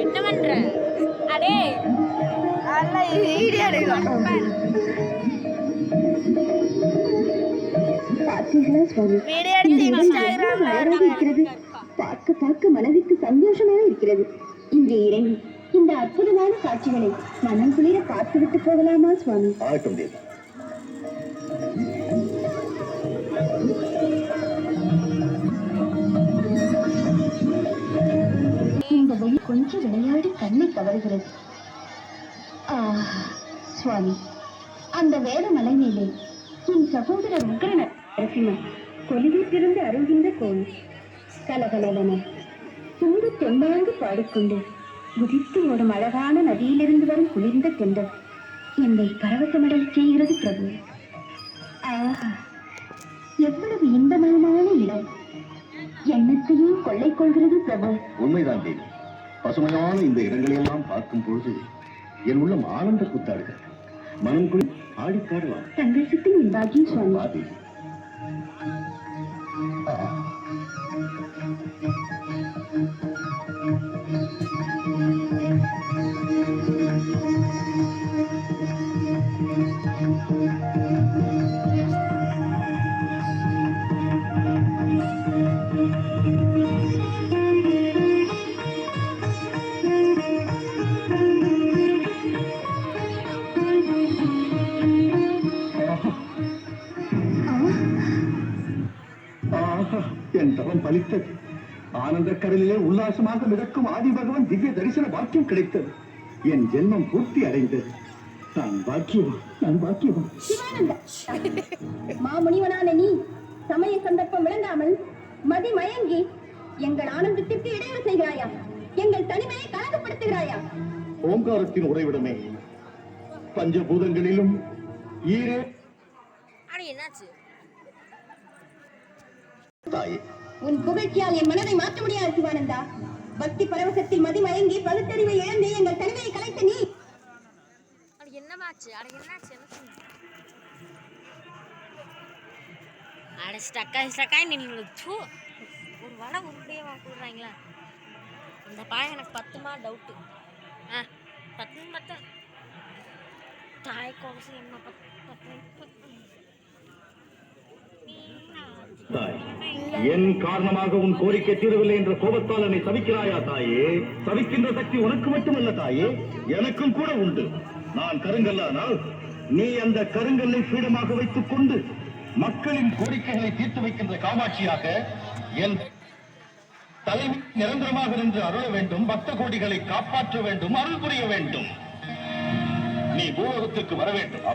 என்ன பண்ற? அடே அல்ல வீடியோ எடுக்கலாம். பார்த்தீங்களா சுவாமி, வீடியோ எடுத்து இன்ஸ்டாகிராம்ல இருக்கிறது. பார்க்க பார்க்க மனதிற்கு சந்தோஷமாக இருக்கிறது. இங்கே இறங்கி இந்த அற்புதமான காட்சிகளை மனம் குளிர பார்த்துவிட்டு போகலாமா சுவாமி? இந்த வெயில் கொஞ்சம் விளையாடி கண்ணை கவருகிறது. சுவாமி, அந்த வேத மலை மேலே என் சகோதரர் உக்ர நரசிம்மன் கொலுவீட்டிருந்து அருகின்ற கோயில் கலகலவன துன்பு தெம்பாங்கு பாடிக்கொண்டு குதித்து ஓடும் அழகான நதியிலிருந்து வரும் குளிர்ந்த தென்றல் என்னை பரவசமடை செய்கிறது பிரபு. எவ்வளவு இன்பமயமான இடம், எண்ணத்தையும் கொள்ளை கொள்கிறது பிரபு. உண்மைதான் தேவி. பசுமையான இந்த இடங்களையெல்லாம் பார்க்கும் பொழுது என் உள்ளம் ஆனந்த கூத்தாடுகிறது. மனம் குளி ஆடிக்காடலாம். தங்கள் சித்தின் என் பாக்கியம் சுவாமி. என் தவம் பலித்தது. ஆனந்த கடலிலே உல்லாசமாக மிதக்கும் ஆதி பகவான் திவ்ய தரிசன பாக்கியம் கிடைத்தது. என் ஜென்மம் பூர்த்தி அடைந்தது. நான் பாக்கியவன். மாமுனிவனான நீ சமய சந்தர்ப்பம் விளங்காமல் மதி மயங்கி எங்கள் ஆனந்தத்திற்கு இடையூறு செய்கிறாயா? எங்கள் தனிமையை கலகப்படுத்துகிறாயா? ஓங்காரத்தின் உறைவிடமே, பஞ்சபூதங்களிலும் ஈரே என்னாச்சு தாயே. உன் புகழ்ச்சியால் என் மனதை மாற்ற முடியாது சிவானந்தா. பக்தி பரவசத்தில் மதி மயங்கி பகுத்தறிவை இழந்து எங்கள் தனிமையை கலைத்த நீ என்னமாச்சு? அட ஸ்டக்காய் நின்று ஒரு வடை உருப்படியே வாங்கிடுறாங்களா? இந்த பாயம் எனக்கு பத்துமா டவுட்டு. பத்து தாய் கோவசம் என்ன பத்து என் காரணமாக உன் கோரிக்கை தீரவில்லை என்ற கோபத்தால் என்னை சபிக்கிறாயா தாயே? சபிக்கின்ற சக்தி உனக்கு மட்டுமல்ல தாயே, எனக்கும் கூட உண்டு. நான் கருங்கல்லானால் நீ அந்த கருங்கல்லை பீடமாக வைத்துக் கொண்டு மக்களின் கோரிக்கைகளை தீர்த்து வைக்கின்ற காமாட்சியாக என் தலைமை நிரந்தரமாக நின்று அருள வேண்டும். பக்த கோடிகளை காப்பாற்ற வேண்டும், அருள் புரிய வேண்டும். நீ பூலோகத்திற்கு வர வேண்டும்.